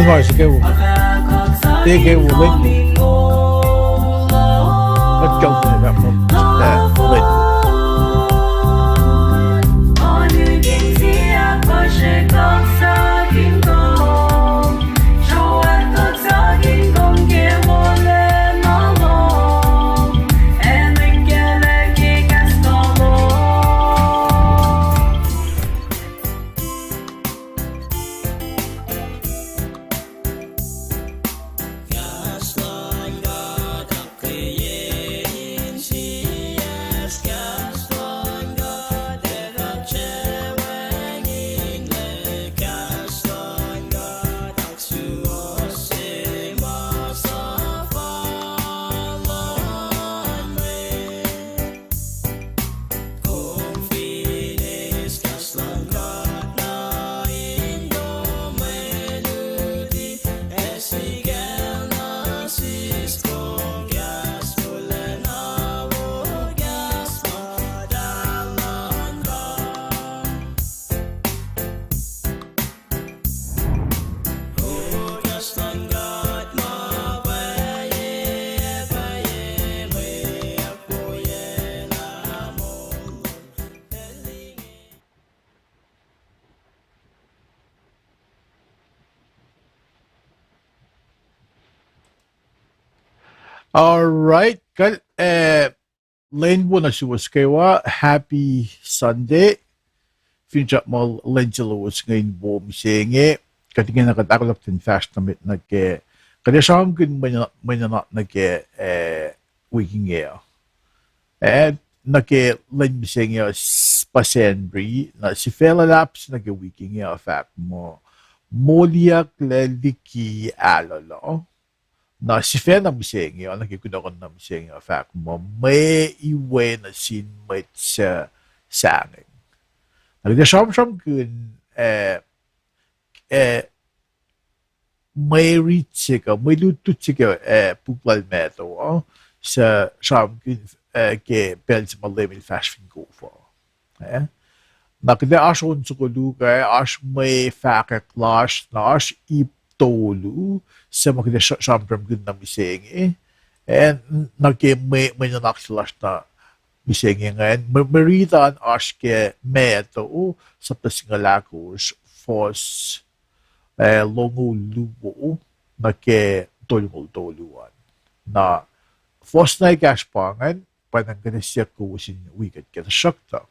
moi c'est que vous dès que vous voulez let's go All right, kal Lane muna si Waskewa. Happy Sunday. Finjak mo Lenjelo was ngayon bo misengi. Katingin na katakalap tin fast na mit nagke. Kaya siyang kun manyanat nagke wiking air. And nagke Len misengi pa Sanri na si fella laps nagke wiking air fact mo. Oiyac liki alolo. Na si Fen na misengi, nakikudakon na misengi ang fact mo, may iwe na sinmwet sa sangin. Sramsramkin, may ritsika, may lututsika, puplalme to, sa sramkin, ke pels malemil fashfin go for. Nakida ason sa kuluka, as may fakaklas, na as tolu sa mga sramsramkin na misengi and may nanaksilas na misengi ngayon marita ang aske meto sa pasingalakos fos longulubo na ke tolungol-toluan na fos na ikaspangan panangganasya ko sin wicked kita syakta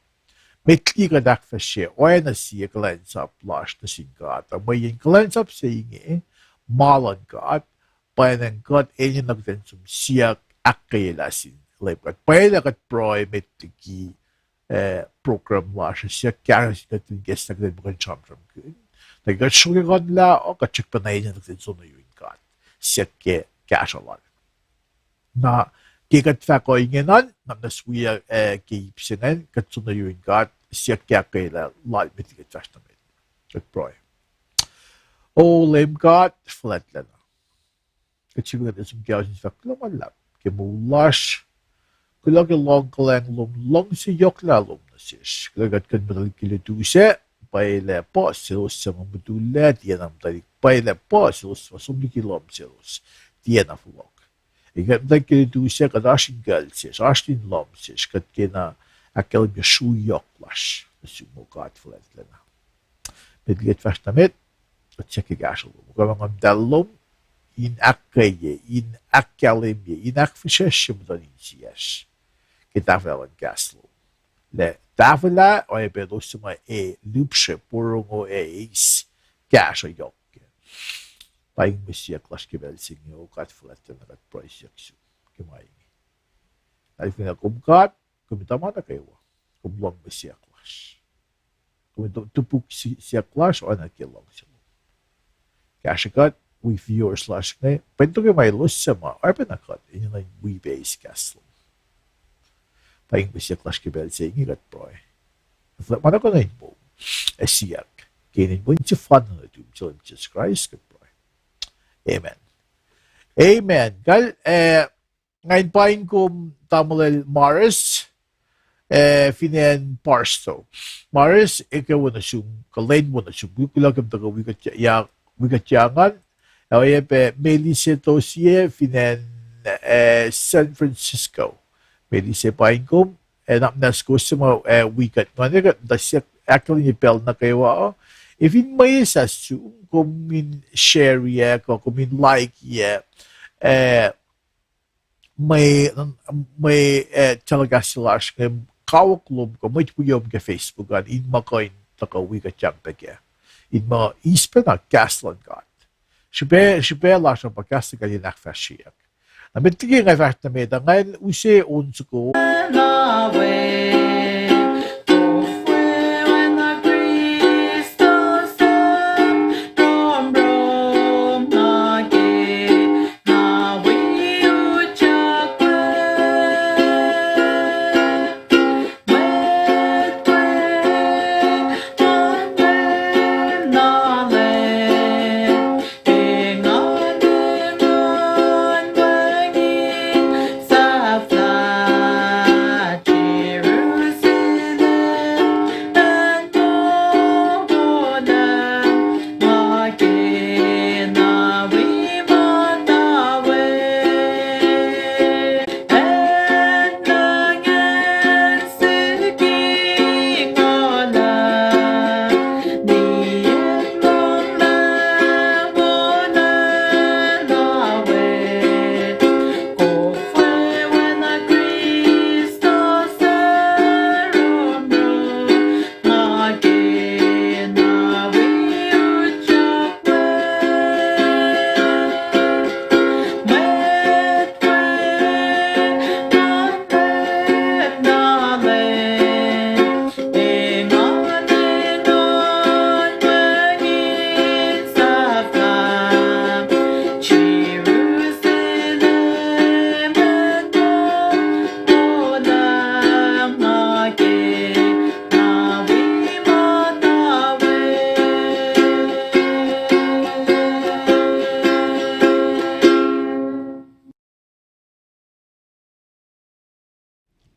may klika dakfashe oy na siya kalens up lash na singata meyen kalens up saying malan kat panang kat enyo nagtensum siya akkalemye lepat pwede kat proy metiki program lash siya kaya siya tinges nagden bukan sramsramkin nagkat suga kat la o kachik panay niya nagtensum na yun kat siya ke kashalan na kikat fakoy ngenan namnaswiya kiipsingan katsuna yun kat siya kaya kaya lal metikat fashtamet kat proy o Leum kat flat lana kachigat isum kyasin fakla malap ke mulash kulag long kalang long si yokla lom nasish kulat kan madal kilituse paile po silos sa mabudula tiyanam talik paile po silos masumliki lom silos tiyanafulok ikat madal kilituse kadashin galsish ashin lom sish kat kena akkalemye shu yoklash nasumo kat flat lana medliget fashtamet check gasol mga dalom in akkaye in akkalemye in akfisheshim donisias kitavelan gaslo le tavela o ebedosuma lupshe porongo is gasho yokke paing mesia klaskebel sinyo kat flatten kat project kemai alfina kumkat kumitamana kayo kumlong mesia klas kumitupuk siya klas o nakilong siya Kashikat, we viewers slash ne, pwede kayo may lusama, or pinakat, yun yung we base castle. Paing bisya clash kibel sa ingi kat proy. Mana ko na yun po, siyak, kinin mo yung fan na ito, so Jesus Christ kat proy. Amen. Amen. Kal, ngayon paing kum tamulel Maris, finen parsto. Maris, ikaw na siyong, kalain mo na siyong, kukulagam taga wikatyangan, Oye pe melise dossier finen San Francisco. Melise paingkum nak ko sama weekend. Mana da siya akkalemye pel na kayo if in may sa su kumin share ya ko kumin like ya may talaga sila sa kawak loob ko may puyom ka Facebook an in makain taka weekend jang tagya in mga ispe na gaslan got. Sipe la sa pagkasta ka din nakfashiyak. Namitigi nga fast na meda ngayon use unsuko.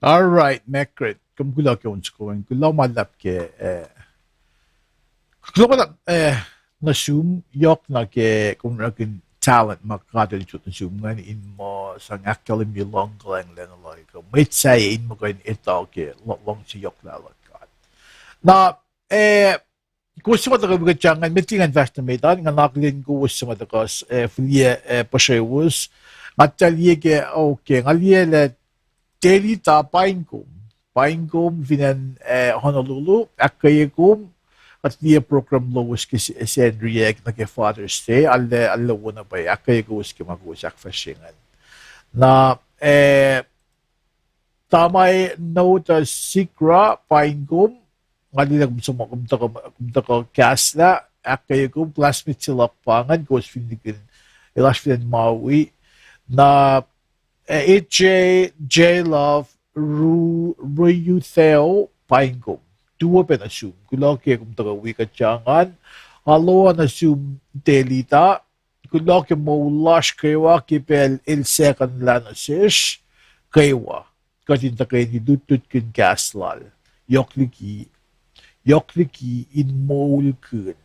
All right, Mekrit. Kung gulaw ke unsko, gulaw malap ke gulaw malap na zoom yok na ke kung nakin talent makadali chut na zoom ngan in mo sang akkalemye long lang len alay ko. May say in mo kain ito ke long si yok na alay ka. Na gusto mo talaga jangan meeting invest na medan nga naklin ko gusto mo talaga filie pasayus at taliye ke okay ngaliye le daily ta paingkum vinan Honolulu akkayekum at liya program lowes ke Sanri na ke Father's Day alle wona ba akkayekum ke magusak fashingan na tamay nota sikra paingkum ngali nagsumakum ta ko kasla akkayekum classmate sila pangan goes findikin elas finan maui na J Love Ru Theo Paingkum. Dua pa na zoom. Kulaki kung tagawi ka tiyangan. Halo na zoom delita. Kulaki mo lash kaywa kipel il second lanasish kaywa. Katinta kayo ni dutut kin kaslal. Yok liki in mole kun.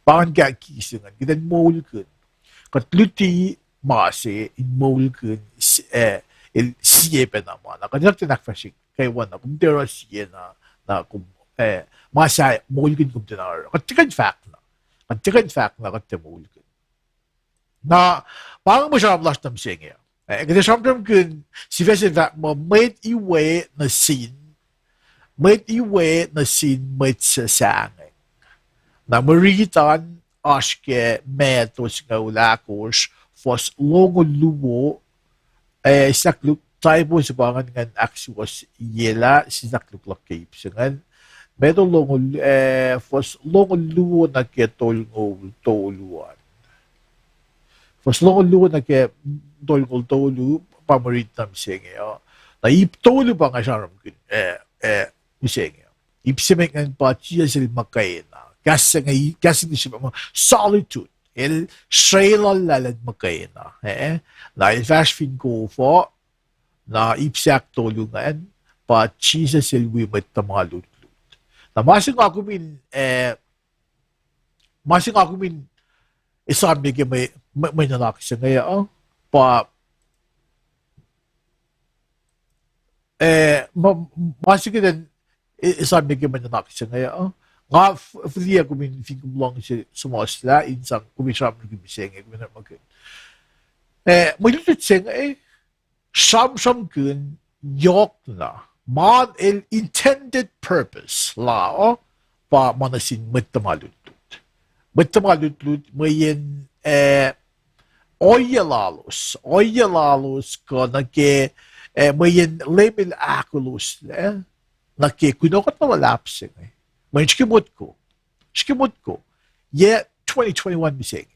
Pangan ka kisingan. Kitan mole kun. Katluti Masi in molgun il siye naman. Kanyak tinakfashik kay wana kung dero siye na kung masa molgun kung tinar. Katikan fact na. Katikan molgun. Na parang mo siya blush tam siya nga. Kasi siyempre kun si Vesin fact mo mwet na sin mwet sa sangin. Na maritan aske metos nga ulakos fos longo lumo sakluk tayo sa pangan ngan aksuas yela si sakluk lakip sangan medo fos longo lumo na ke toluan fos longo lumo na ke tolu pamaritam senge na ip tolu pa nga sramsramkin senge ip semengan pa chiya sil makayena kasi ni siya solitude el shalal lalad makayena na ilfas fin ko fo na ipsak tulungan pa chisa silwi met tamalut na masing ako min sabi ko may nanak siya ngayon pa masih din sabi ko may nanak siya ngayon nga flia ko min fikum lang siya sumasla insang kumisam ng gimiseng ko mag maglutot siya sramsramkin yok na man el intended purpose lao pa manasin metamalulut meyen oiyac ko nake meyen leum akulus le nake kunokot na walapsing may skimot ko ye 2021 miseng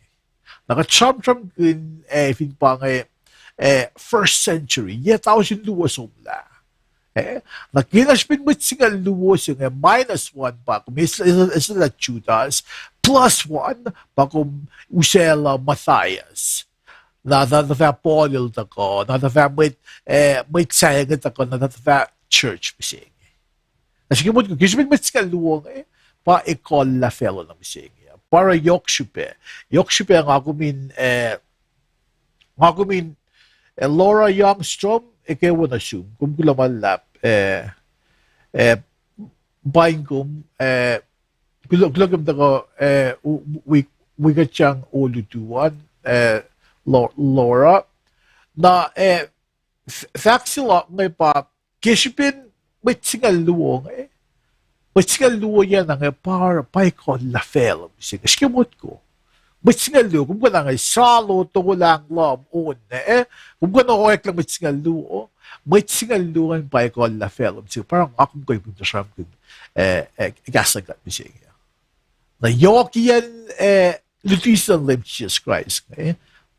nakatsamtram fin pa first century ye 1000 luwas umla nakinaspin mo singal luwas yung -1 pa kung isla Judas +1 pa kung usela Matthias na polil tako na may sayang tako na church mising nasikimot ko kisipin mo singal luwang pa ikolla fellow na mising para yokshupe ang ako min Laura Youngstrom ikaw na sum kung kulamalap bain kum kulagam dako we got siyang ulutuan Laura na fact sila ngay pa kisipin may singal luwang yan ang para ikaw la fellow sikimot ko Mitsingalu, kung ka nga salo, tulang lam, kung ka na oiyac lang mitsingalu ang pa ikaw la film. So, parang akong kayo punta siya kung gasagat mo siya. Na yoki yan, lutisan lang Jesus Christ.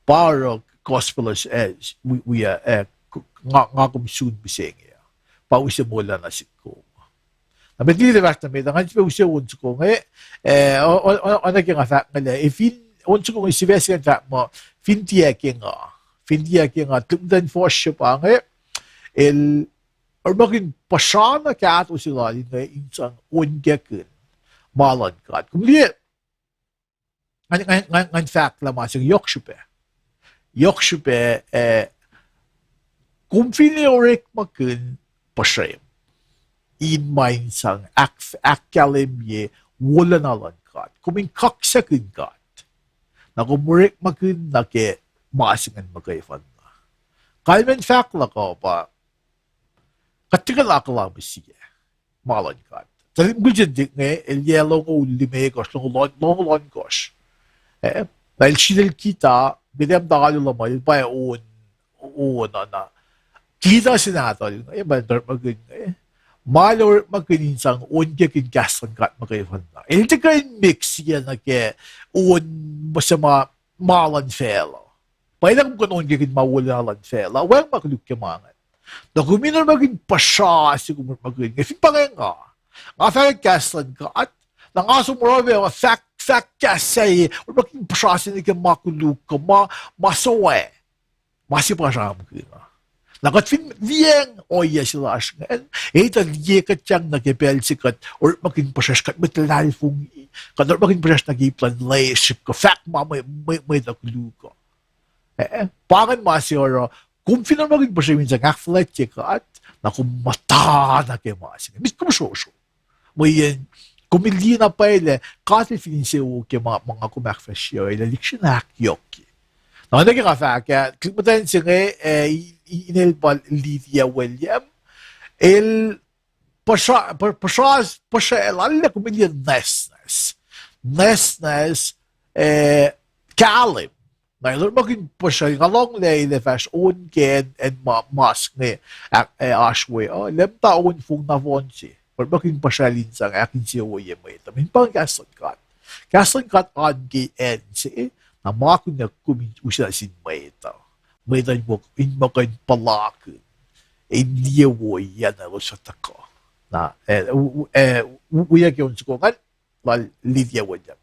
Para gospelers, we nga kumsun mo siya. Pausin mo lang na si ko. Namin dito bakit namin, ang hansi pa usya unso ko ano kaya nga fact nga unso ko si Vesi nga mo, fintiya nga, tumdan for siya pa or maging pasya na kaya ato sila nga insang ungekin, malan ka. Kung liit, nga fact lang masang yokshupe, kung finiorik makin pasya in mind sang akkalemye wala na lang kat. Kuming kaksakin kat. Na kumurik makin na ke maasingan magkaifan na. Kaya fact la ko pa katigal akala bisiya. Malan kat. Talim gudyan dik nga el yellow ko lime kos long kos. Dahil sinil kita bidem dakalo lamay pa on na. Kita sinatol. Bandar magin malor magkininsang ungekin gasan kat magkaifan na. Ilti ka mix yan na ke masama malan fellow. Pailang kung ungekin mawala lan fellow, wang makalukyamangan. Na kuminor maging pasya si kumur magin. Ngafin pa nga. Nga fagin gasan kat. Na nga sumurabi ang fact kasay. Or maging pasya si naging makulukya masawe. Masipasya magin. Nakatfin viyang oya sila asngan. Ito liyekat siyang nagipelsikat or maging pasyaskat metalifong kadar maging pasyas nagiplan layship ko. Fact ma may nakuluko. Pangan masiyoro kung finan maging pasya minsan ngakfletje ka at nakumata na kayo masiyang. Mis kumusosyo. Meyen kumili na pa ile kasi fininsiyo ke mga kumakfasyo ilalik siya nakyoki. Nakanda ka fact klikmatan siya inel pa Lydia William el pasha alla kumilya nesnes kalim na ilor magin pasha ngalong lay le fash on ken and mask ne ashwe lem taon fung na vonsi or magin pasha linsang akin siya woye mo ito min pang gasan kat on GNC na mga kung nagkumin usila sin mo ito may tayo mo kain palakın. Niye wo yan o sa tako. Na uyak yun ko kan lal Lydia William.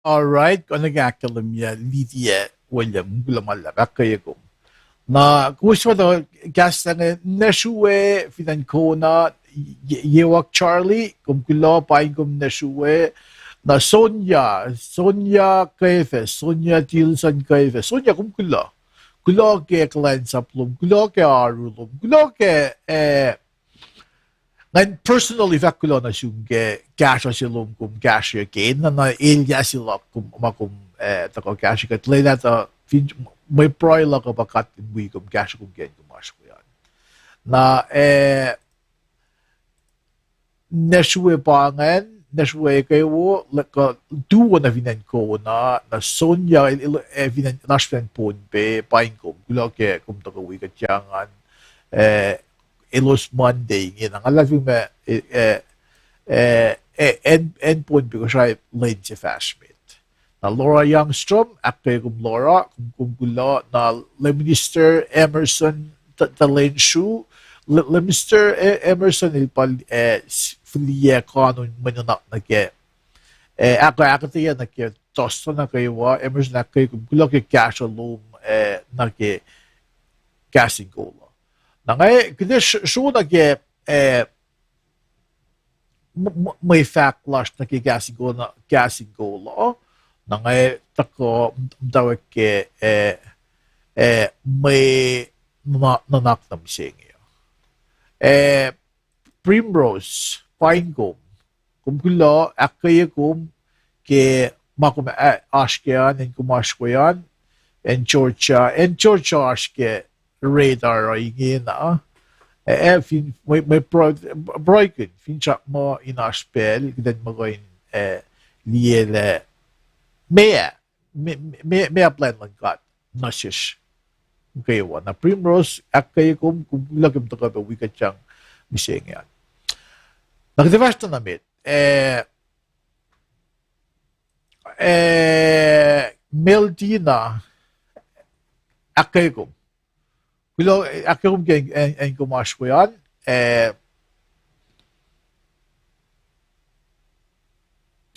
Alright, kung akkalemye lidie William gulamalla akkayekum. Na gusto to gasang neshuwe finan kona yewak Charlie kum gulo paing kum neshuwe na Sonia kaife Sonia Tilson kaife Sonia kum gulo ke clan saplum gulo ke arulum gulo ke ngayon, personally, vaculo na siyungge gasho silum kum gasho again na ilya sila kum tako gasho kat lay to may proy la ko bakat imwi kum gasho kum gen kumash ko yan na neshuwe pangan neshuwe kayo laka duwa na vinan ko na Sonya vinan nashpen pon pe paing kum gulo ke kum tako wikat yangan elos Monday yun ang alam mo endpoint because I laid si fashmate na Laura Youngstrom akay kum Laura kum gula na Minister Emerson Talen Shu Minister Emerson ilpal filia kanon manunak na ke ako tiyan na ke tosto na kayo Emerson akay kum gula ke cash alum na ke casting goal na ngay kaya sure ke may backlash na gasing go lo na ngay tako dawag ke may nanak na mising Primrose Pine kum kulo akaya kum ke makum ashkean en kumashkoyan en Georgia ashke radar ingin na may broken finchak mo inaspel then magain liele mea plan lang kat nasish okay na Primrose akay kum lagim to ka wikat chang miseng yan nagdevasta namit Meldina akay kum Bilo akkerum en kumash ko yan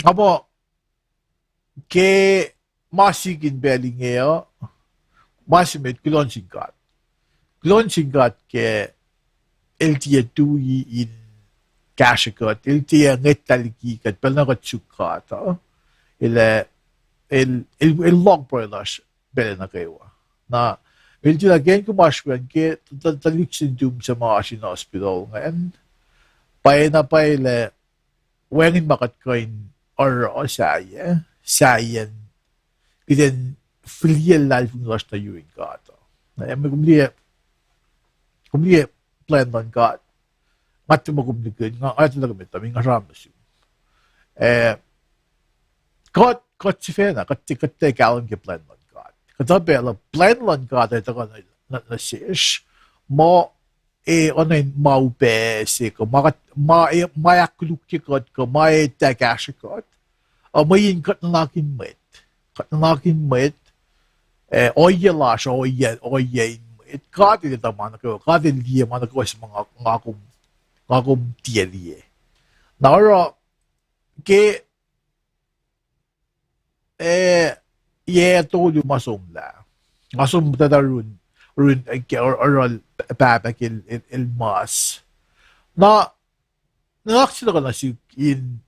abo ke masigin belingeo masimit kilon singkat ke LTA tui in kashikat LTA ngetaliki kat pelnakat sukat il long poilash belen na kayo na Wilti again kumashwan ke taliksin dum sa mga asin hospital ngayon. Pay na pay le wengin makat koin or sayan. Kiten filial life ng las na yuin ka to. Ngayon may kumliye plan lang ka. Mati mo kumlikin nga ay talaga may taming asam na siya. Kot si Fena, kot kalang ke plan lang. Katabi la plan lang ka tayo na sish mo onin maupe si ko mayaklukki ko may tagashikot o mayin kat na lakin met oiyalas oiyain met kati dito man ko kati liya man ko sa mga ngakum tiyaliye naura ke told you masum tada run or babak il mas na naksila ka na si in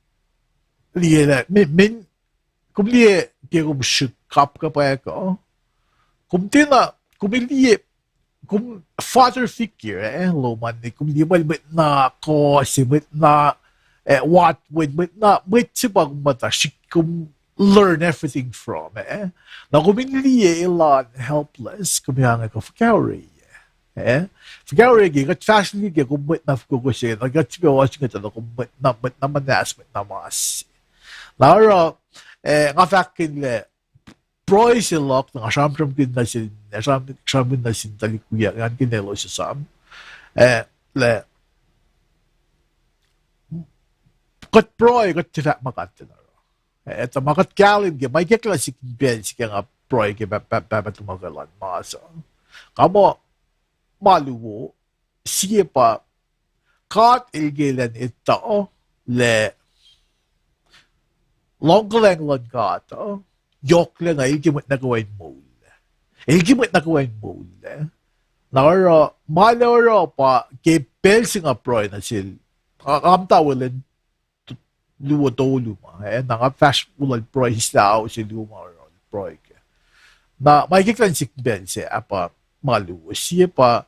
liye min kum liye ke kum shikap ka pa ko kum liye kum father figure loman ni kum liye mit na ko si mit na what with mit si pag mata shikum learn everything from na kumiliye ilan helpless kumiyanga ko fakauri fakauri gi gat fashly gi kumit na ko siya nagat siya watching ito na kumit na manas mit na mas lara nga fakin le proy silok na sramsramkin na sin talikuya yan kinelo siya sam le kat proy kat tifak makat na Ito makat kalin ke may klasik ben si nga proy ke tumagalan masa. Kamo maluwo siya pa kat ilgelan ito le Longkalenglan ka to. Yokle na ilgimot na gawain mole. Ilgimot na gawain mole. Nara, malara pa, kay pelsi nga proy na sil. Kamtawalin, luwa to luma. Nga fast ulal proy hislao si luma proy. Na makikita si pelsi, apa, maluwa. Siya pa,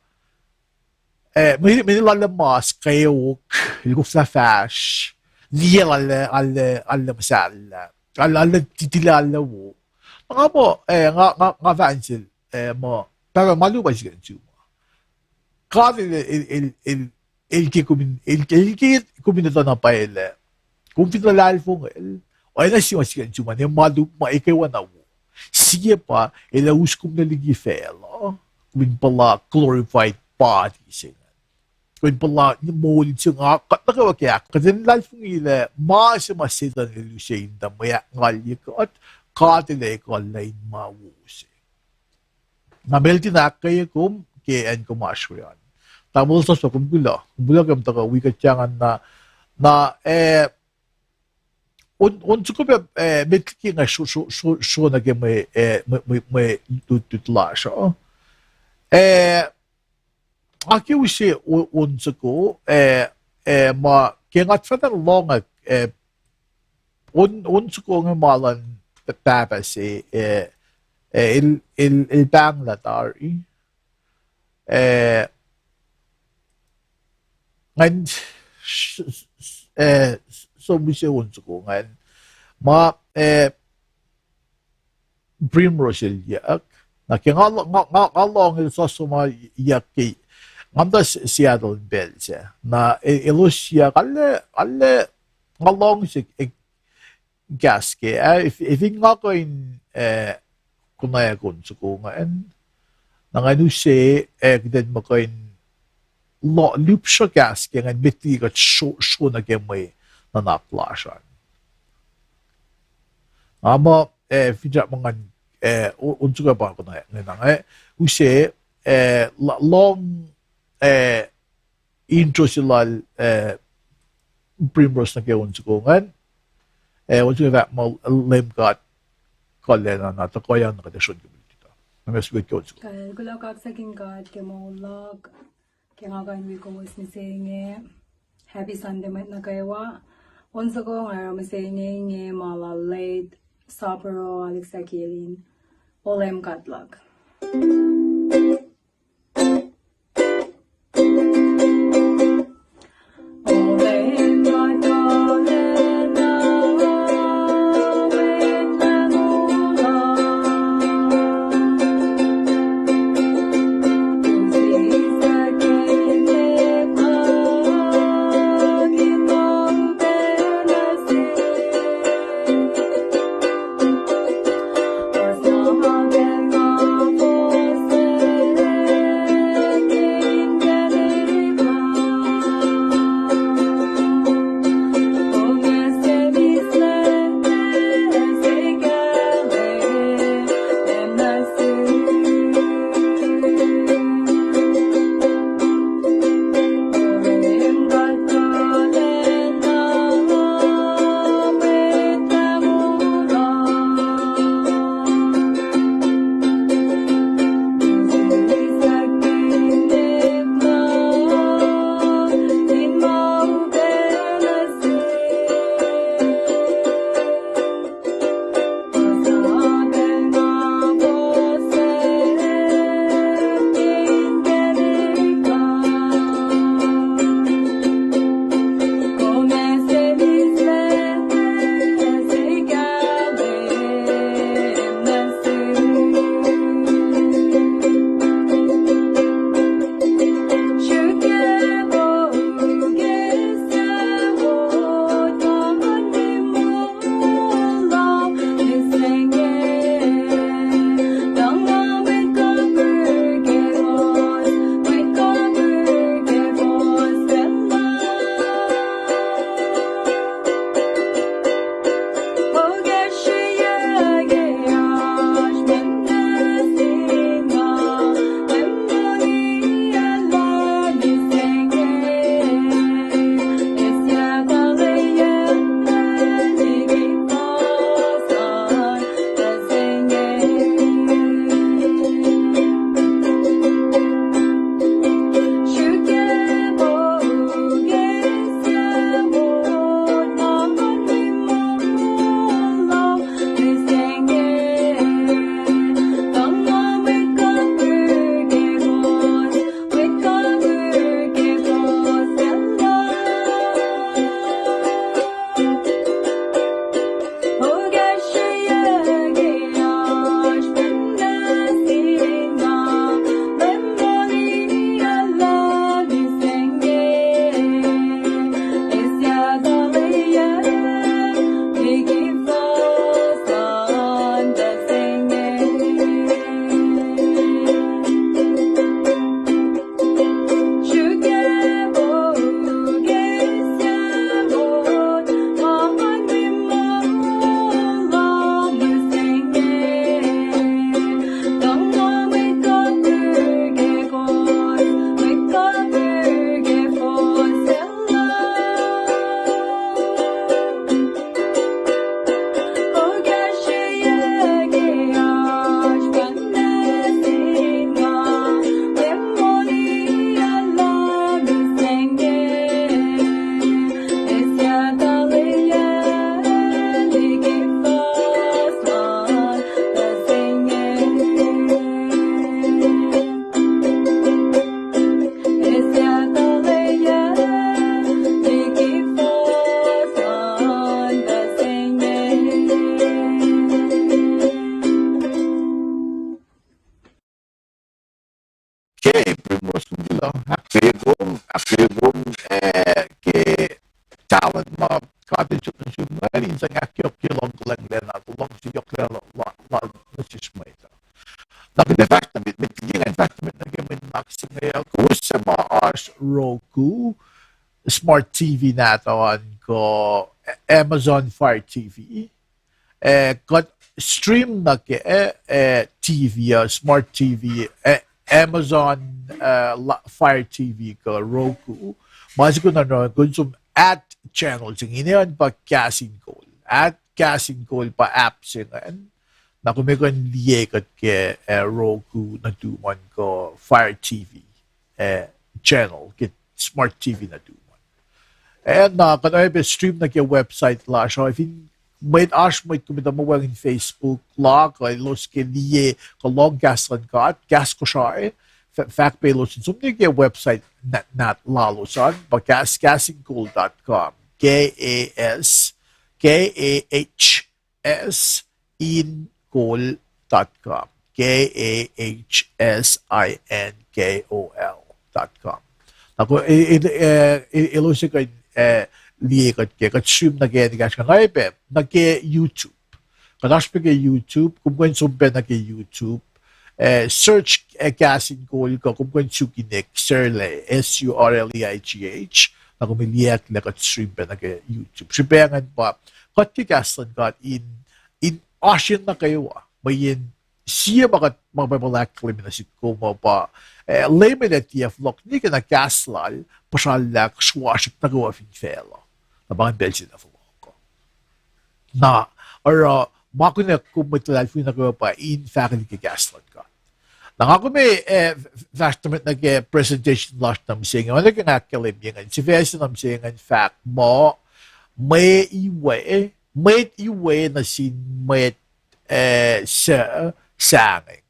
may nilalamas kayo, ilguf na fast. Liya alla masala. Alla titilala wo. Nga po, nga fansil, mo, pero maluwa siya ganun. Kasi ilki kuminito na pa ele. Kung pinalal po nga, o na siya siya ganun. Yung maluwa, ikaw na wo. Siya pa, ilaus kum na ligi fela. Kumin pala glorified body siya. Kumin pala, yung molin siya nga, nakawakyak. Kasi nalal po nga, masamasitan nila siya yung damaya ngalya ko at katila ko lain mawusi. Namelti na kaya kum, kaya kumasyo yan. Tamol sa kumgula. Kumgula kam taka, wikat yangan na, unso ko ba, metliki nga so na kaya may tututla siya. Aki wisi unso ko, ma, kaya nga tfatan long, unso ko nga malan tapas, il Bangladari, and so wisi unso ko nga, ma, primrose yak, na kaya nga long il sasuma yak kay, nganda Seattle Bell siya, na elos siya, alle, nga long siya, gas kaya, if nga ko in, kunaya kun sukungan, na nga siya, then mo ko in, loop siya gas kaya, nga biti ka so na kaya may nanaplasyan. Nga mo, fidya mga, unso ka pa kunaya, nga siya, long, intro sila primrose na kaya unsukungan. Unso nga mo Leum kat kolena na ito kaya nakadasyon ko dito. Namaswit ko unsukungan. Kaya gula kak sa kingkat kaya molellah kaya nga kain wiko mo ismisengi happy Sunday mat na kaya unso ko nga ramisengi nge mala late sapero alexakilin Leum kat lag. lo. Akfegum ke talent mo cottage ng sumari sa ngakyok kilong lang na tulong si yok la nasismay. De fact met in fact met naging maximum kung sa mga Roku smart TV natin ko Amazon Fire TV got stream na ke TV smart TV Amazon Fire TV ko Roku mas ko na kung at channels yung iniyan pa casting call pa apps yun na kung may kong liyekat ke Roku na duman ko Fire TV channel ke smart TV na duman na kan ay stream na ke website la so I think may kumita mo in Facebook la ko los ke liye ko log gas ko siya fact pay los so may ke website not lalo son but castingcall.com KAHS in call.com KAHSINKOL.com Ako ilusi ko liyekat ke stream na ke nigas ka ngaype na ke YouTube kadash pe ke YouTube kung kung sumpe na ke YouTube search casting call ko kung kung sukinek Surleigh SURLEIGH na kung miliyak na ka stream pe na ke YouTube sipayangan pa kat ke castan kat in Asian na kayo meyen siya bakit magbabalaklim na si kuma pa Leum at TF ni ka na kaslal pasalak swashik na gawa fin fela na bang belsi na ko na or makuna kumitulal fin na gawa pa in faculty ka kaslal ka Nangako may vastament na ke presentation last nam saying ano ka akkalemye nga si version nam saying in fact mo may iwe na sin mwet sa sanging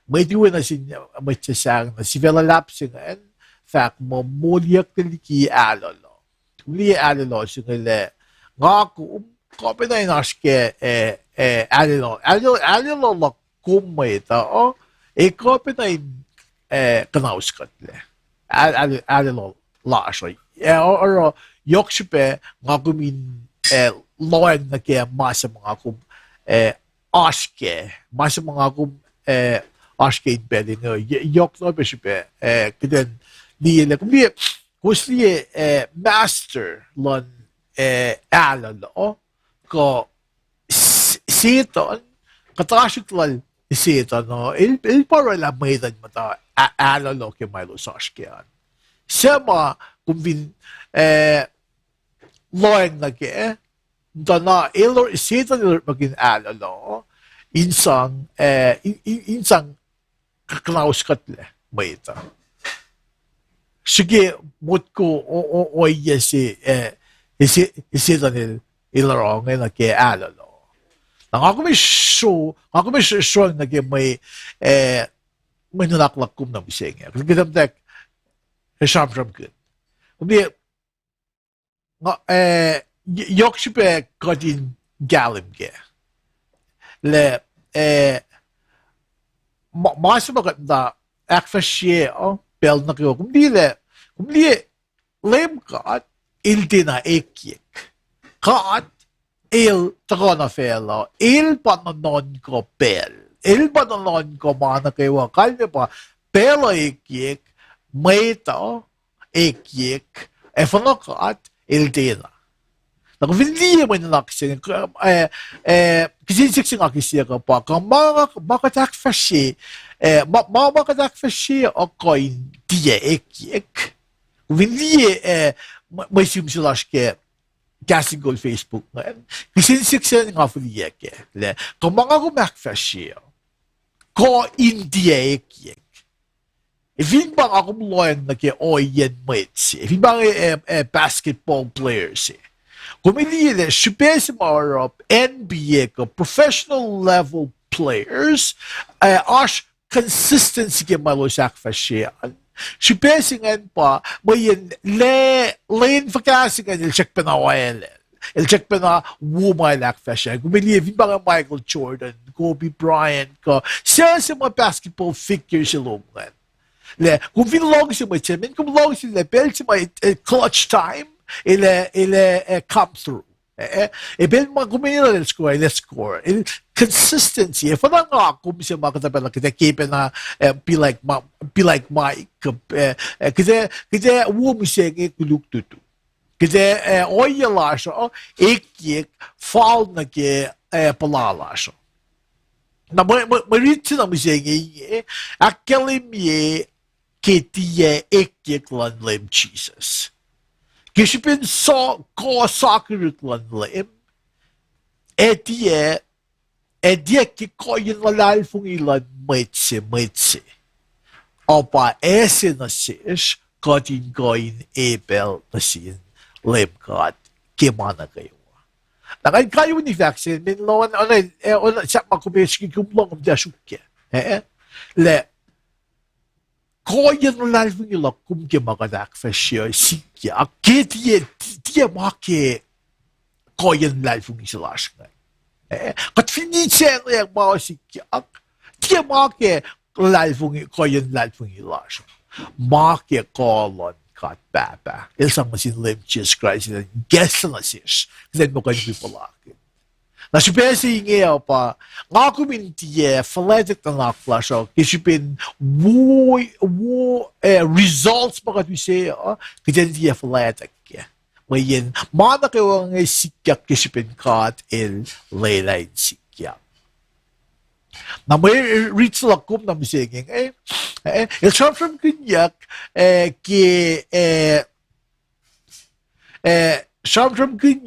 may iwe na sin mwet sa sanging na si vela lapsing in fact mo oiyac liki alolo singale ngako kopi na inaske alolo la kumita kopi na kanauskatle alolo la ashoy or yokshipe ngakumin loan na kaya masa mga kum masa mga kum aske in bedding yok no beshipe kiden liye kumliye kusliye master lon alalo ko siton katashik lal siton no il para la meyen mata alalo ke malo sashkian sema kumvin loan na ke dana ilor sitan ilor magin alalo insang kaklauskat mayta sige mutko o yesi sitan ilorong na ke alalo ako may show na ke may nalaklak kum na bising kasi gitamtek sramsramkin kumdi yokshipe kodin galimge le masamakat na akfasye bel na kayo kumdi Leum kat iltina ekyek kat il takona fela il pananon ko mana kayo kalme pa pelo ekyek mayta ekyek efanakat iltina Nakavindi mo na naksin kasi siksing akisiya ka pa kung makatakfashe o coin diye ek Vindi may simsilash ke casting goal Facebook ngayon kasi siksing nga fuliye ke kung makakumakfashe ko indiye ek Ifin bang ako mloyan na ke oyen mwet ifin bang basketball players Kumilile, shipes marop NBA ko professional level players ash consistency ke malo sakfashian. Shipesingan pa mayen lane fakasingan il check pa na wael. Il check pa na wuma lakfashian. Kumilile, mga Michael Jordan, Kobe Bryant ko. Siya sa mga basketball figures ilungan. Kung long si mo chemin, kung long si le bel si mo clutch time, ile come through. Bel mo kumino le score. Consistency. If na nga kung siya makatabi na kita keep na be like Mike. Kasi wo mo siya kuluk tutu. Kasi oiyac siya, ek fall na ke palala siya. Na marito na mo siya akkalemye ketiye ek lan Leum Jesus. Kishipin ko sakirik lan Leum. Ediye ki koyin lalal fung ilan mwet. Opa na sish kodin koyin ebel na sin Leum God kimana kayo. Nakan kayo ni vaccine min lawan siya makubeski kumlong om dasukya. Le koyin lalal fung ilan kumkimakadak fashiyo sikya. Ketiye make koyin lalal fung isilash ngay. Kat finicen yang bawa sikya. Dia make koyin lalal fung ilash. Make kolon kat baba. Ilsang masin Leum Jesus Christ na guess na sish. Kasi mo kayo pipalakin. Nasipesi inge pa, nga kumintiye, faladik na naklasyo, kisipin, results pa katwise, kasi diye faladik. Meyen, mana kayo nga sikyak kisipin kat leilay sikyak. Na may reach lakum na misinging, sramsramkin sramsramkin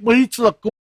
reach lakum.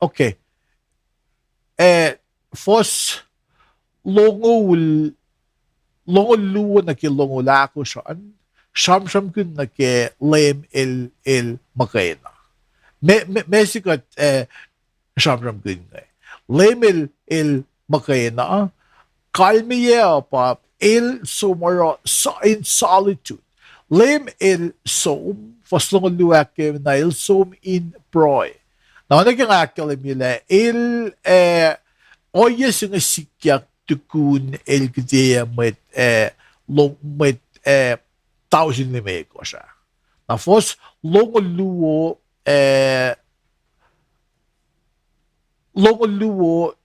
Okay. Fos longol luwa na ke longolako saan, sramsramkin na ke Leum makena. Mesikat sramsramkin na. Leum makena, kalmye pa il somaro in solitude. Leum il som, faslong luak na il som in proi. Na naging akkalemye le il oiyac nga sikyak tukun el gdea met thousand lime ko siya. Na fos longoluo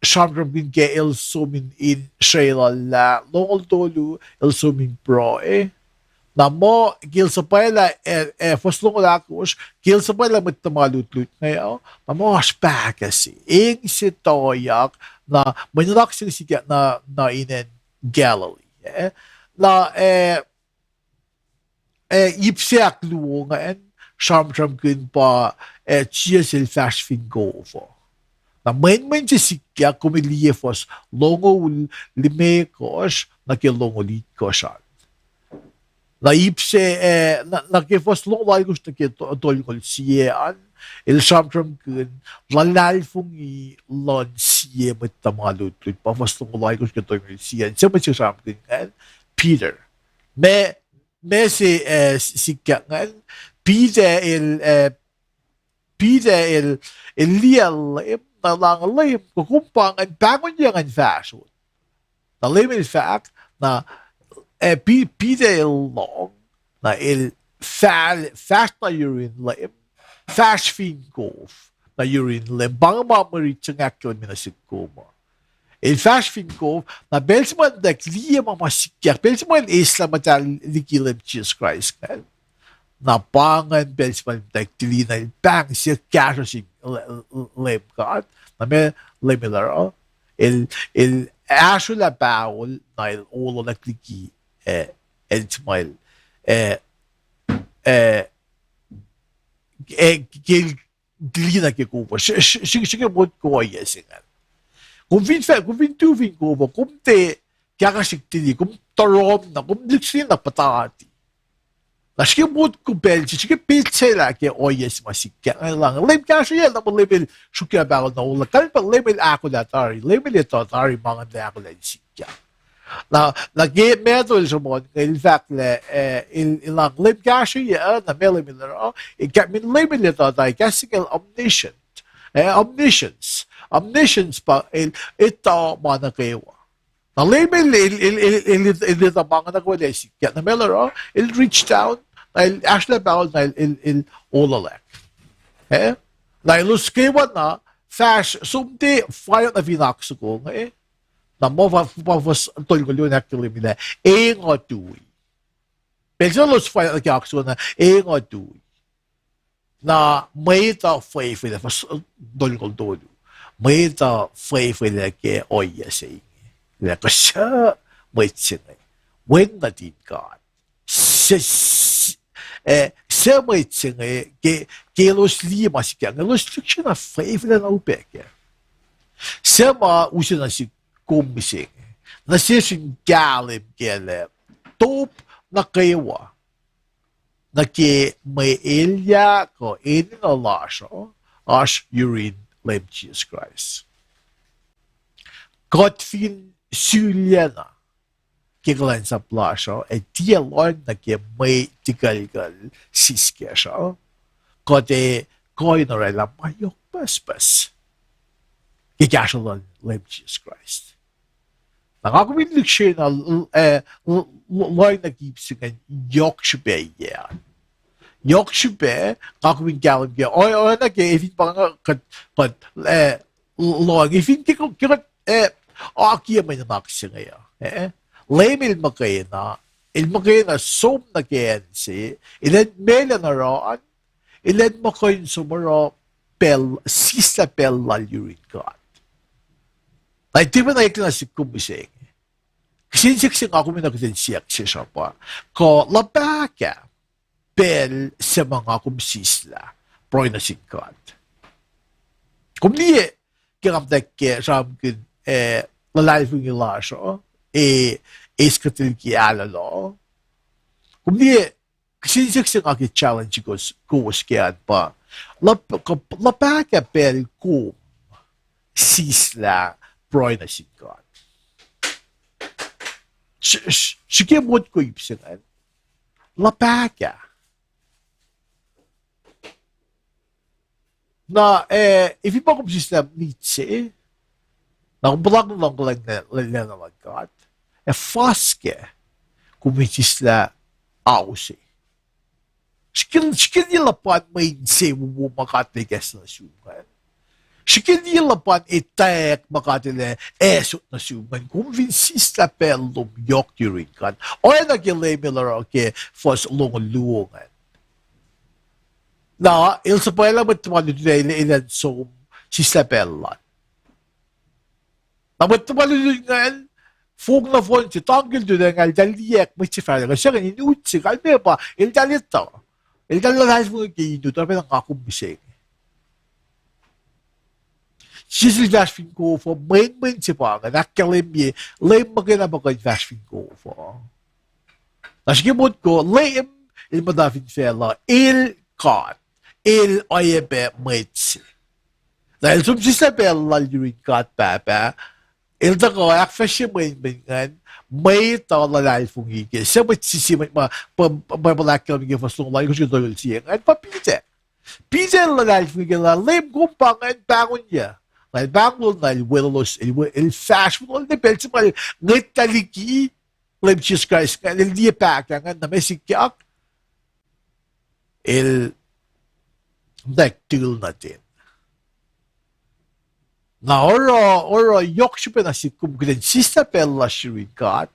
sramsramkin ke el somin in shrela longoltolu el somin proe. Na mo gil sa pala fos longolakos gil sa pala met tamalut-lut ngayon. Na mo aspa kasi ing si oiyac na manilak sing sikya na inen Galilee. Na ipsiak luo ngayon sramsramkin pa chia sil fast fin go for. Na mwenmwen si sikya kumilie fos longo lime kos na kilongolit kosan. Na ipse na ke fos longo laigos na ke tolgol siean il sramsramkin lalal i lon sie met tamalut pa fos longo laigos ke tolgol siean siya si sramsramkin kan Peter me si sikya kan Peter il lial na lang Leum kukumpang ang bangon niya ng fashion. Na Leum in fact na Peter long na il fast na urine Leum fast fin golf na urine Leum bang mamarit siyang akkalemye na sikuma. Il fast fin golf na belsman na kliya mamasikyak belsman isla matal liki Leum Jesus Christ kan. Na pangan belsman na kliya na bang siya kasha si Leum God. Na me Leum il asula baul na il olo na liki entmail gil glina ke kubo sige mod ko yesingan kung vin tu vin kubo kung te kaya siktili kung torom na kung diksin na patati na sige mod ko belgi sige pitse la ke oiyac masikya lang Leum kasi yan na mo Leum shukya baul na ula kan pa Leum ako datari Leum tatari mga na ako la sikya. Na medo il somon il fact le ilang Leum kasi ya na Leum il min Leum tatay kasi omniscient omniscience pa ito mga nukewa. Na Leum il mga nakwala sikya na il reach down na il actually about na il oiyac. Na iluskewa na fast sumti fire na vinakso ko na mo fos tolgol na akkalemye na tui. Pero los fire na kakso na tui. Na may ta faithful na fos tolgol tolu. May ta faithful na ke oiyac sa inge. Na kasya mwet singe. When na din God. Sa mwet singe ke elos lima sikya. Elos siya na faithful na upeke. Sa usin na si kumising. Na siya siyang galim kele. Top na kewa. Na ke meyen ko elos as urine Leum Jesus Christ. God fin syljena keglan sa plasho dialog na ke may tigalgal siskesha. God koinore la mayok puspus. Ikashalon Leum Jesus Christ. Nakakawinlig siya na loy nag-ibsingan yok siya yan. Yok siya, kakawin galang yan. O nag-evin pa nga loy. Evin kikat akiya may namak siya ngayon. Leum il makaya na som na kayan si ilan mela na roon ilan makayin sumaro sisa lal urine God. Ay di ba na ikla si kumising? Sinsiksing ako minagdinsiyak siya pa. Ko labaka bel sa mga kumsisla proy na singkot. Kung di kiramdak sramkin lalay fung ilasyo iskatil ki alalo. Kung di sinsiksing ako challenge ko kuwaskian pa. Labaka bel kum sisla proy na singkot. Sige mod ko ipsingan. Lapaka. Na if iba kong system nitse, na kumbalang lang nalagkat, faske kumitisla ausi. Şikil yılapan mayinse mu makatliges na suman. Şikil yılapan etek makatile esot na suman. Kumvinsisla pelum yok dirinkan. O yan nagilemilar ke fos lungan. Na ilsa pa ilang matmalududay ilan som sisla pelan. Na matmalududay fog na fon si tanggil duday ngal daliek mitsifara. Kasi nga inutsi kalme pa il dalito. Il dalalahas mo kayo ito, tapi nakakumbising. Sisilvashfin ko for Mwenmwen si Paga, akkalemye, Leum maginabagay vashfin ko for. Nasikimod ko, Leum, il madafin fela, il kat, il oiyac mwet. Dahil sumsisa pela lirin kat papa, il tako akfasya Mwenmwen may talalay fung hige. Siya magsisimat pabalakilam hige fastong layo kasi doyol siya. At papite. Pite lalay fung hige la Leum kumpangan bangon niya. Dahil bangon na elos, il fast mo na depel sa mga ngita liki. Leum Jesus Christ nga il diya pakangan na may sikyak. Il nagtigil natin. Na ora yok siya na si kumgren sista pella shirikat.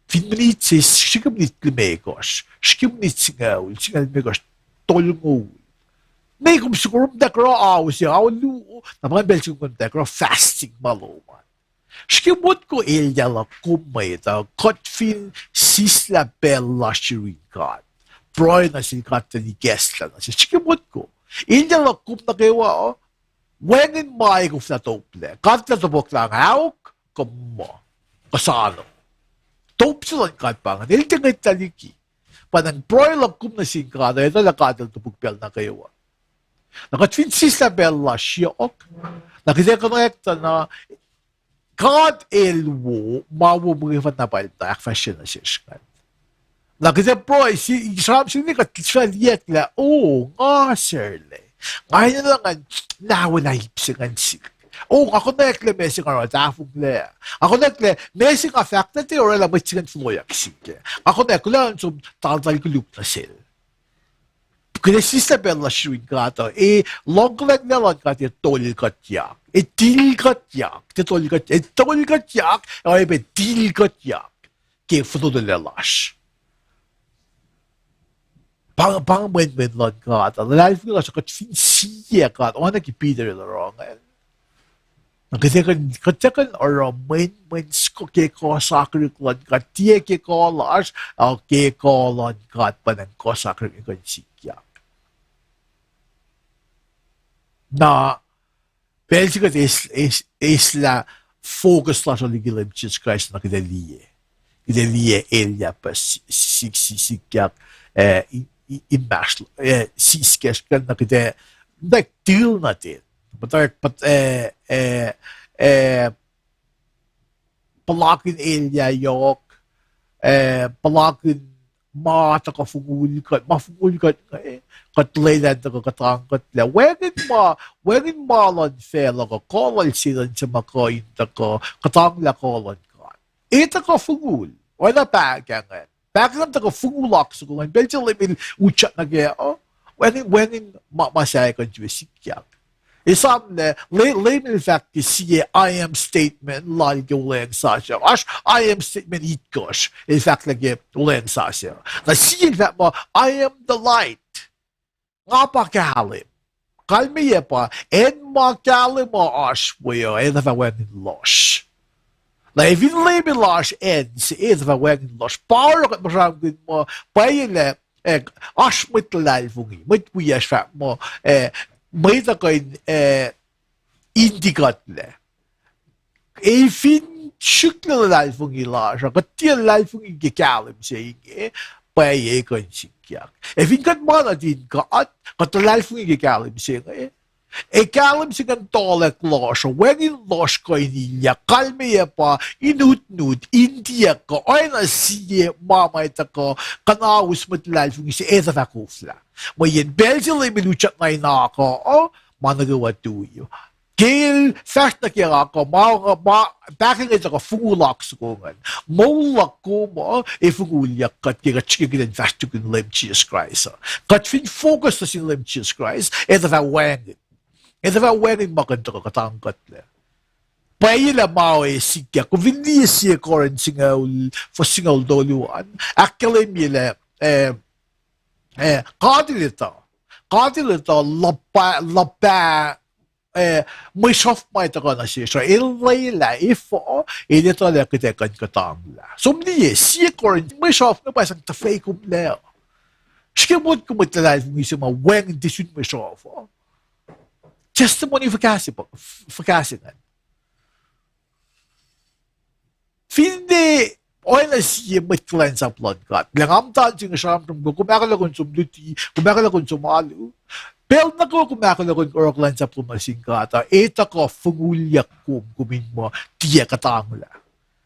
Finminit sis shikamnit klimekos. Shikamnit singaw, singal mekos tolungo. May kum sikurum dekro aw siya aw luo. Naman bel sikum dekro fasting maloman. Shikimut ko ilya la kumay ta kotfin sisla pella shirikat. Proy na silikat ni gesla na siya. Shikimut ko. Ilya la kum na kewa Wengin mai ko na tople. Katla to bok lang hauk kummo. Kasano. Top sila kat pangan. Iltingay taliki. Panang broiler kum na singkada. Ito lakadal to bukpel na kayo. Nakatfinsis na bella siyok. Nakitekonekta na kad elwo mawubugifat na palta. Akfasyon na siya. Nakitepro si sramsramkin katisaliyak la. Oh, oasr le. Ngayon lang ang nawala hipsingan sila. Oh, ako na akkalemye si karo tafong le. Ako na akkalemye si ka faculty or alam mo singan oiyac sige. Ako na akkalemye som tal kuluk na sila. Kaya sista bella shrin kato, longlag na lang kati tolil katyak. Til katyak. Tolil katyak. Ay ba til katyak. Kaya futo na lalash. Pang Mwenmwen lang ka. Lalai ko lang sa katfin siya ka. O na kipiter na wrong. Nagkatakan or Mwenmwen ko kaya ko sakirik lang ka. Tiye kaya ko las. O kaya ko lang ka. Panang ko sakirik ko siya. Na Belgica is la focus la sa ligilim Jesus Christ na kidaliye. Kidaliye elia pa sikyak imashlo siskeshkan na kide nagtil natin palakin elia yok palakin mata ka fungul kat katlelan na katangkat la wengin malon fela ka kolal silan sa makain ta ka katangla kolon ka ita ka fungul wala pa kangan Bakit ka fungulak sa kulan? Belgian limin uchat na kaya, wengin masaya ka juwe sikyak. Isam ne, limin fact siye I am statement, lali ka ulen sasya. I am statement itkosh. In fact, lagi ulen sasya. Na siye in fact mo, I am the light. Nga pa kahalim. Kalmiye pa, en makalim mo ashwayo, en na fa wengin losh. Na if you label large ends, is the wagon lost power at maraming mo, payile, ashmit lalfungi, mit we as fat mo, may the kind indicat le. If in shukla lalfungi large, but dear lalfungi gekalim saying, paye kan sikyak. If in got mana din got the lalfungi gekalim saying, Ikalim sigan tolek losh, when in losh ko inilia, kalmeye pa, inut-nut, india ko, oy na siye, mama ko, kanawis matlal fung isi eza fakufla. Meyen belzile minuchat na inako, managawa tuyo. Gail fast na kaya ako, backing ito ka fungulak ko nga. Maulak ko mo, fungulyak kat kaya chikikin fast to kun Leum Jesus Christ. Kat fin focus na si Leum Jesus Christ, ito fa wangin. Ito fa wangin makanta ka katangkat le. Paila mao sikya, kung hindi siya koren singaw doluan, akkalemye le, kadilito, lapa, may soft may taka na siya. So, ilay la, ifo, ilito la kitekan katang la. So, hindi siya koren, may soft na pa isang tafay kumleo. Siya mo kumitalay kung isa maweng disun may soft. Testimony fakasinan. Finde, oil siya may cleanse up blood cut. Langam tal siya sramsramkin ko, kumakalagon sumluti, kumakalagon sumalu. Pero na ko kumakalagon or cleanse up lumasing kata, eta ko fungulyak kumin mo, tiya katangla.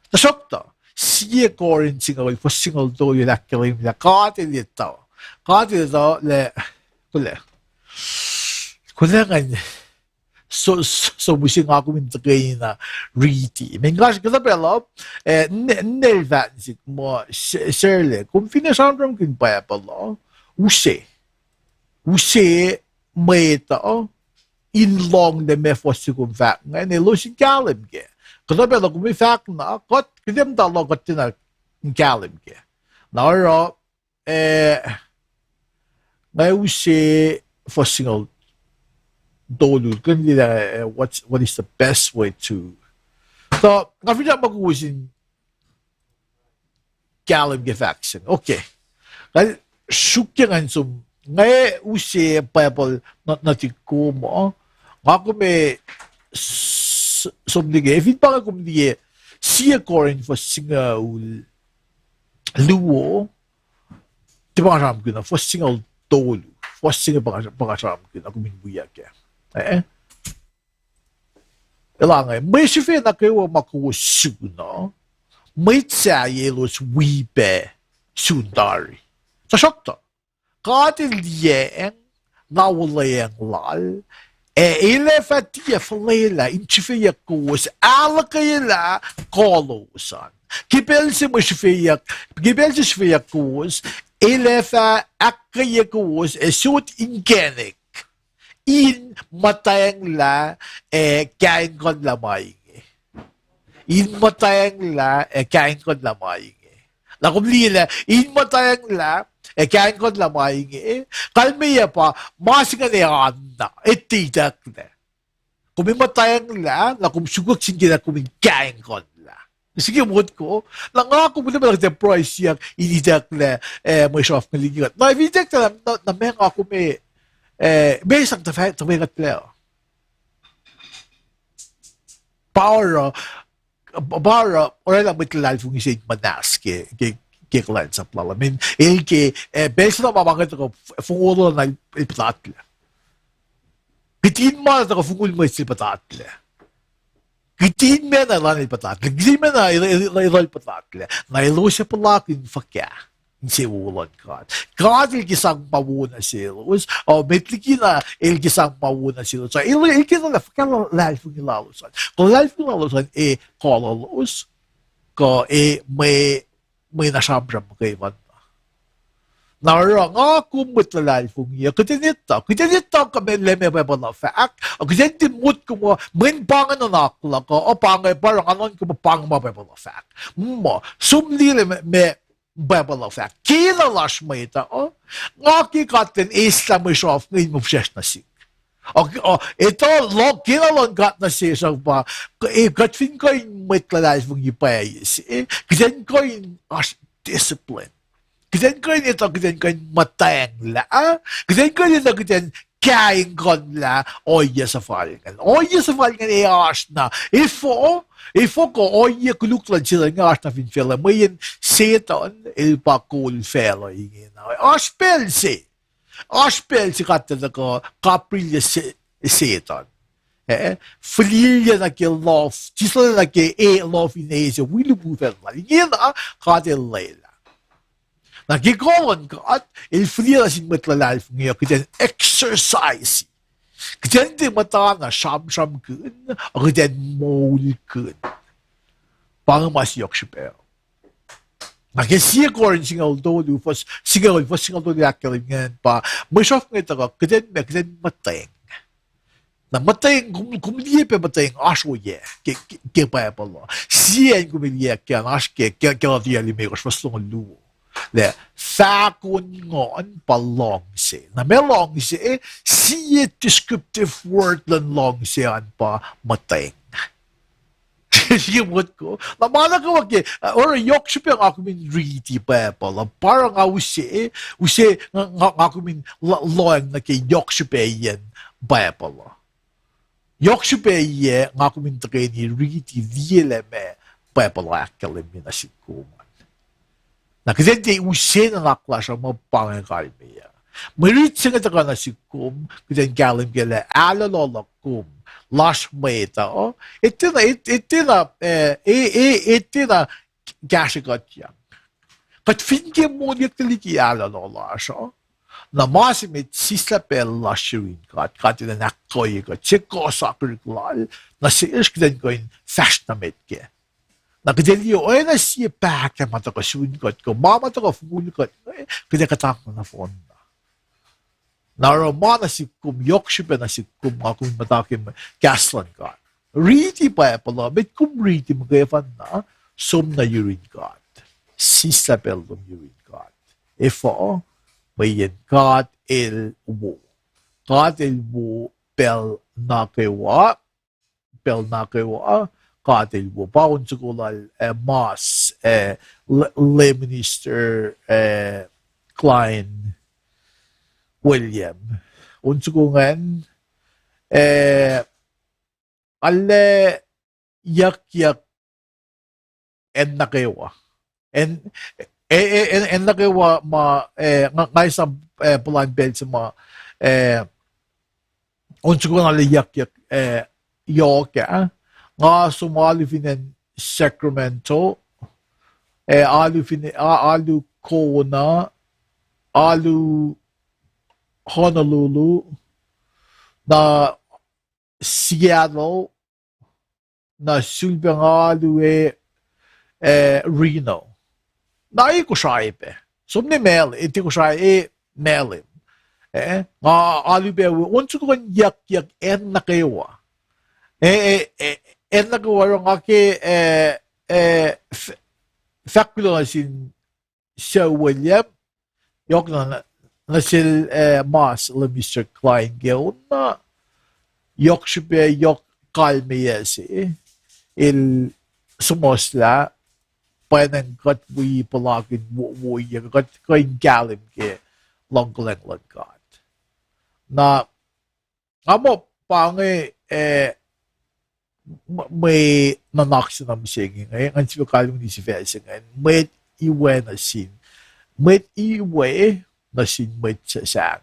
Nasokta, siya ko rin singaw, for single do yung akkalemye la, katilito, le, kulangan, so musing ako minta kayo na riti. Mengash ka sa pelo, nervansik mo, sirle, kung finasramsramkin pa palo, use, may ito, inlong na may fosikum fact nga, elos akkalemye. Kasi pelo kung may fact na, kaya talo kat na akkalemye. Nauro, may use fosingal dolu, what is the best way to, so, kapag na mag-usin akkalemye vaccine, okay. Kasi, sukyangan sum, ngay usi payapal natiko mo, nga kume somdige, if pa nga kumdige, siya korin for singaul luo, di ba kasam ko na, for singaul tolu, for singa pa kasam ko na, kuminbuyak ya. Ilangay, may siya na kayo makuwasu na, may tsaya elos wibe sundari. Sa shokta, kadilye nawlayang lal, ilefatiya falela, inchifiyak kuwas, alakayla, kolosan. Kipel si shfiyak kuwas, ilefa akkaye kuwas, suit ingenik. In matayang la, kain kon lamay. In matayang la, kain kon lamay. Nakumlila, in matayang la, kain kon lamay. Kalmeye pa, masingan na, itidak na. Kung may matayang la, nakumsugok singgina kung kain kon la. Sige mo ko, nangako mo naman ang price yang inidak na, may soft na ligat. Na ividak na may ako may isang tafagat pleo. Para, orang lang may kung isang manas ke klient sa plala. Men, besa na mamangat ako, fungulo na ipatatla. Kitin mo na ako fungul mo ipatatla. Kitin mo na lang ipatatla. Kitin mo na ipatatla. Na ilo siya palakin fakya. Si ulan God. God ilgisang mawuna silos. O metliki na ilgisang mawuna silos. So ilgisang na fakya lalif ng ilalosan. Kung lalif ng ilalosan kolalos, ko may nasamsam kayo man. Narang kumot na lalif ng iya. Kitinito kami leme pa na fact. O kitinimut ko mo, minpangan na nakla ko, o pangay parang anon ko mapang mapapala na fact. Sumli me Bible fact. Kilalash mo ito, nga kikatin isla mo siya of ngayon mo siya na sik. Ito, kilalong kat na siya sa ba, katfin ko yung may tlalais mong ipayas, kitin ko yung discipline. Kitin ko yung matayang la, kitin ko yung kain kon la, oya sa falingan. Oya sa falingan as na, ifo ko, oya kuluklan sila nga as na finfela, mayen seton, ilpakul fela, ingin na. Aspel si kata ko, kaprilya setan. Flier na ke lof, tisla na ke lof in ese wilu buvel la. Yena ka de leila. Na ke kolon ka il flier sin metla life ngi ke exercise. Ke de mata na sramsramkin, ke den molellah. Pang mas yokshipel. Na ke siekorin singal do lu fos singal do akkalemye pa. Mosof ngeta ke den mateng. Na mateng kumliye pe mateng ashoye ke pa pala sien kumliye ke ash ke dia li me fasong lu le sa kun ngon palong se na melong se sie descriptive word lan long se an pa mateng sige mo ko na mana ko ke or yok sipe ako min riti pa pala parang use ako min loang na ke yok sipe yen pa pala Yokshipeye ngakumin treni riti vieleme pepala akkalemye na sikuman. Na kizente usena naklasha mo pangakalme. Merit singa taka na sikum kizen galim gele alalolakum lash meta o itina gashigatya. Kat finke moniak liki alalolasha. Na masimit sisla pel lashuin kat in akkoy kat cheko sakirik lal na si iskden ko in fashnamet ke na kdeli o na si pacnma to kasuin kat ko mama to ful kat kede katak na fon na romana si kum yokshipe na si kum akum matakim gaslan kat riti pa pala bet kum riti mgefan na sum na urine kat sisla pel urine kat ifo meyen God el wo. God el wo pel nukewa. God el wo. Baon sigulal mas lay minister Klein William. Unsugungan alle yak en nukewa. En nukewa ma ngay sa pulan bel sa ma unsugungan alle yak yoke nga sumali finen Sacramento alu Kona alu Honolulu na Seattle na sulbang Reno na ko siya pe sumni mel iti ko siya melim nga alu be unsugungan yak en nukewa en nagawa nga ke fakulo sin Sir William yok na sil mas le Mr. Klein Gil na yok siya yok kalmye si il sumosla panen kat we palagin wo kat kain galim ke longlen kat na amo pange may nanaksin am singing ang siya kalim ni si Fesing mwet iwe na sin mwet iwe na sin mwet sa sang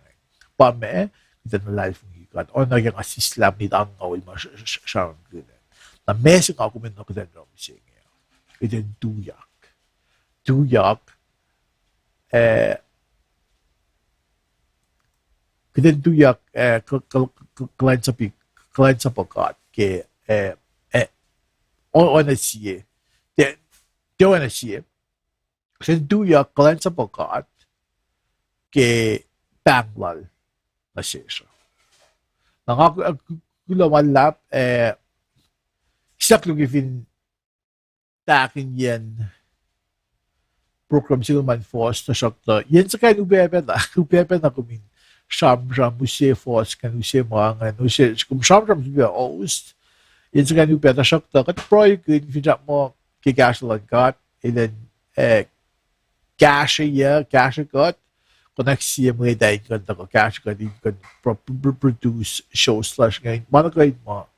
pa me ito na life ng ikat o nagyang asislam ni ang awal masyarang gina na mesing ako min na katan na singing ito yung tuyak ito yung tuyak klain sa pagkat ke o na siye de na siye sen tuyak klain sa pagkat ke panglal na siya nangakulamalap isak lugifin takin yan program sila man force na sakta yan sa kayo ubepe na kumin sramsram musye force kan usye mga usye kum sramsram siya oast yan sa kayo ubepe na sakta kat proy kun fidap mo kigaslan kat and then cash kat connect siya mga dahin kan tako cash kat din kan produce shows slash ngayon mana kayo mo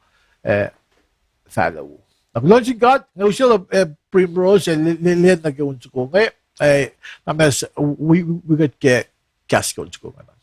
follow Nag-launching God, nga usya primrose, lihat na gawin ko nga, names, we got ke kaskon ko nga.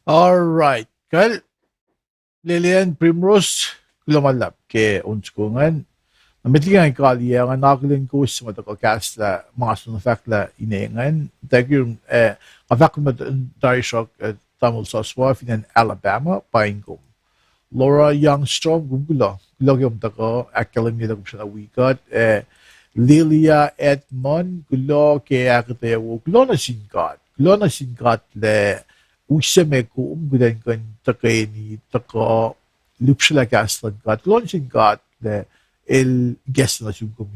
All right. Kal Lilian Primrose lumalap ke unskungan. Namitlingan kaliya nga nakulin ko sa matakakas la mga sunafak la inengan. Tagyung afak mo dari shock tamil saswa finan Alabama paingkom. Laura Youngstrom gugulo. Gulo yung tako akkalemye lang siya na wikat. Lilia Edmond gulo ke akataya wo gulo na singkat. Gulo na singkat le usame ko gudan kan takay tako lupsila gaslan kat. Gulo na singkat le el guest na sugum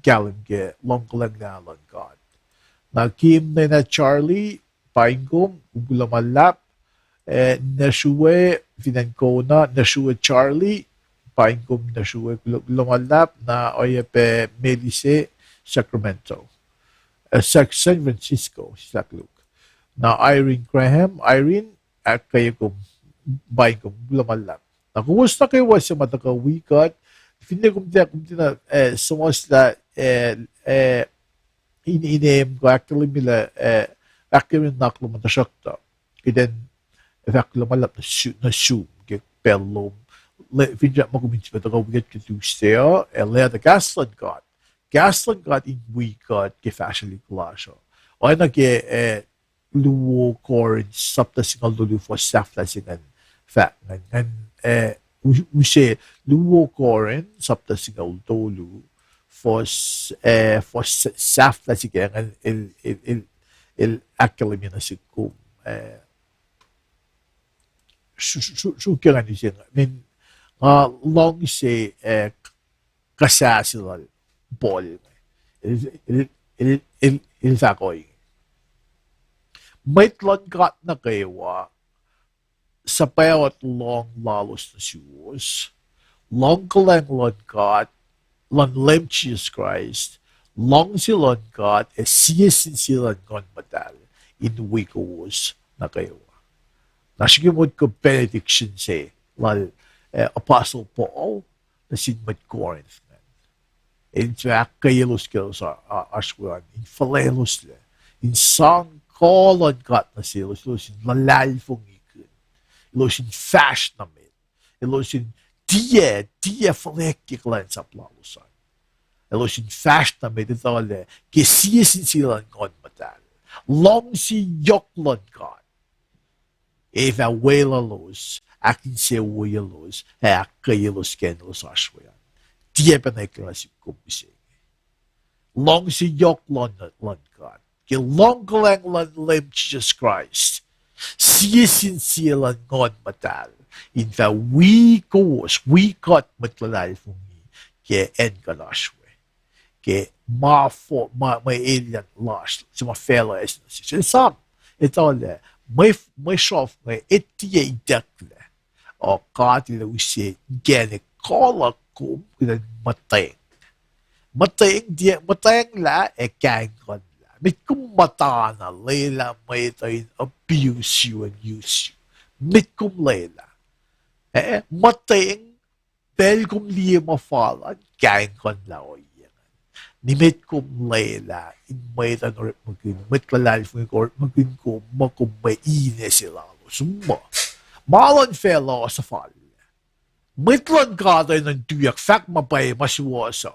galim ke longkalang na lang kat. Na kim na Charlie paingkom gugulo malap. Nasuwe Financona, nasuwe Charlie, paingkom nasuwe lumalap na oiyac Melise, Sacramento. San Francisco, Sakirik. Na Irene Graham, Irene, at kayo kong paingkom lumalap. Na kumusta kayo sa matakawikat, hindi kumtina sumasla iniinem ko akkalemye naklo matasakta. Kiden effect lumalap na shoe get pahluh finja makuminti ba taga get ketustea ele the gaslan got in we got ke fashionly klasho o na ke luwo core sapta singal dulu for safla singan fat ngan we say luwo core sapta singal dulu for safla singan el akkalemye na sikum sukiran niya min long say kasasilal ball il sakoy May tlongat nukewa sa bawat long lalos na shoes. Long kaleng longat, long lem Jesus Christ, long si longat, siyasin sila ngon madal, inuwi ko was nukewa. Nasigimod ko benediction say, lal Apostle Paul, na sinmad Corinth. In fact, kayelos kilos aswan, in falelos le, in sang kolon kat na silos, ilos in lalal fong ikun, ilos in fash na mit, ilos in dia falekik lan sa plalosan, ilos in fash na mit, ito le, kisiyasin silang ngon matal, long si yoklon kat, eva wela los, akin se wuya los, kayelos kenos aswan. Dia peneklas kumbising. Long si yok lon God. Ki long lang lem Jesus Christ. Siyasin siya ngon matal. In the we goes, we got matlalay fungi. Ki en galaswe. Ki ma alien lost. Si ma fellow es na si. Sam, ito le. May shof, may etiye idakle. O katila usi gene kolak cũng mateng la gang con la mit kum matana lela may tayo abuse you and use you mit kum lela mateng bel kum liye mafalan gang con la oiyac ni mit kum lela in may tayo magin mit kalal fung ko magin ko makum may ine sila summa malon fellow sa fall Mitlon gada ng duyak fak mabay masiwaso.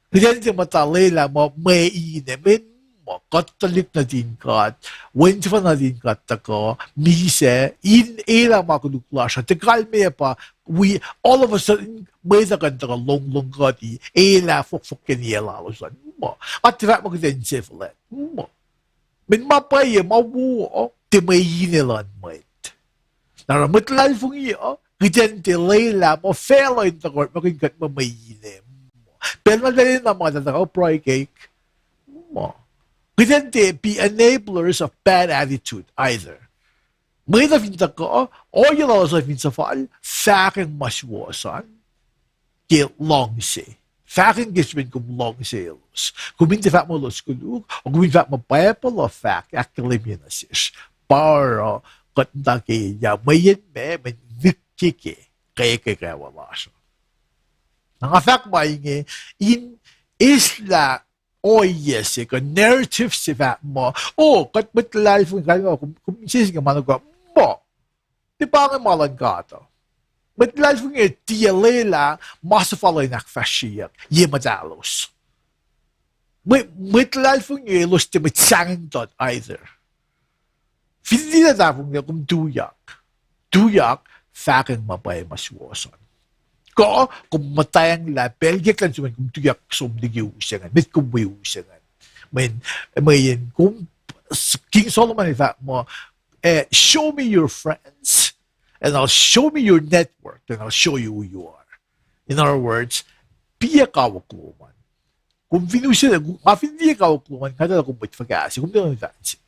Hindi matalila mo may inemin mo katolik na din kat, winfa na din kat tako, mise, in ela makuluklasya, tekalme pa, we, all of a sudden, may na kanta ka long kati, ela fok kaniya lalosan mo. At fak mo kitin sifilet mo. Min mapay, mabuo, ti may inilan mwet. Naramutlal fung iyo, Gidente lela mo fellow in the court makigat mo mayine mo. Pero madali na mga tatakaw pry cake mo. Gidente be enablers of bad attitude either. May na finta ko, o yun also finta fall, faking maswasan, kil long say. Faking gismin kum long sales. Kuminti fak mo los kulug, o kuminti fak mo payapal o fak, akkalemye na sis. Para katanda kaya, meyen men liki, kaya wala siya. Nangafak ba inge, in isla oyes, narrative si fak mo, kat matlal fung kaya mo, kung sisis ka managawa, mo, di ba nga malang gato? Matlal fung tiyalela, masafalay nakfashiyak, madalos. Matlal fung elos, di matsangin dot either. Hindi na tapong niya kung duyak, faking mabay maswasan. Ko, kung matayang la, belgek lang suman kung duyak sumdigi usangan, mit kung may usangan. Mayen, kung King Solomon, in fact, mo, show me your friends, and I'll show me your network, and I'll show you who you are. In other words, piya kawakluman. Kung vinusin, mafindi kawakluman, kada kung may fagasi, kung di naman fancy.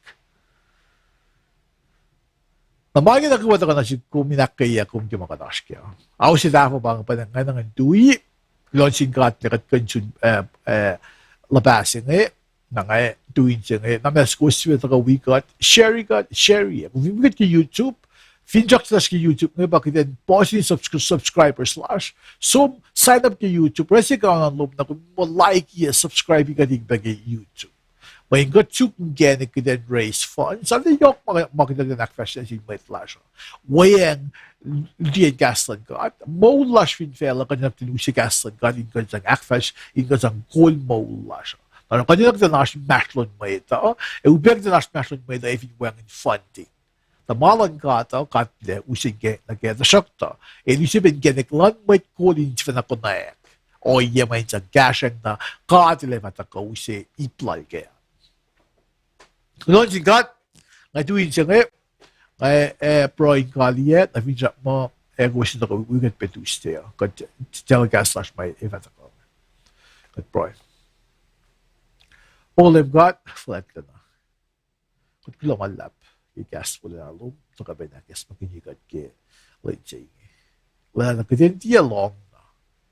Namagin ako wata ka na si kuminakaya kung di makadash kaya. Ako si Dafo bang panangan ng duwi, launching kat na katkansun labasin na nga duwin siya nga, namas ko siya ka wikat, share. Kung vibigat ki YouTube, finjak slash ki YouTube nga, bakit yan, posting subscriber / so, sign up ki YouTube, press ka ng loob na kung mo like subscribe ka din bagay YouTube. May got to get it then raise funds. Ano yung makita na nakfashion si may flash. Wayang diyan gaslan ka. At mo lash fin fela kanya tinusi gaslan ka in ka sang akfash in ka sang coal mo lash. Ano kanya nash mashlon mo ito. Ubeg na nash mashlon mo ito if you wang in funding. Tamalan ka ito katle using get na get the shock to. Usibin genek lan mo coal in na kunayak. O iya may sang gashang na katle mataka usi iplay kaya. Noon si God, nga tuwin siya ngayon, proing kaliyet, na finjak mo, gusto na ko, wigat petuste, kad telegas slash may event ako. Kad proing. All I've got, flat ka na. Kad kulang alap. gas pula lalu, so ka bena gas makin ikat ke lejai. Lah na keten dia long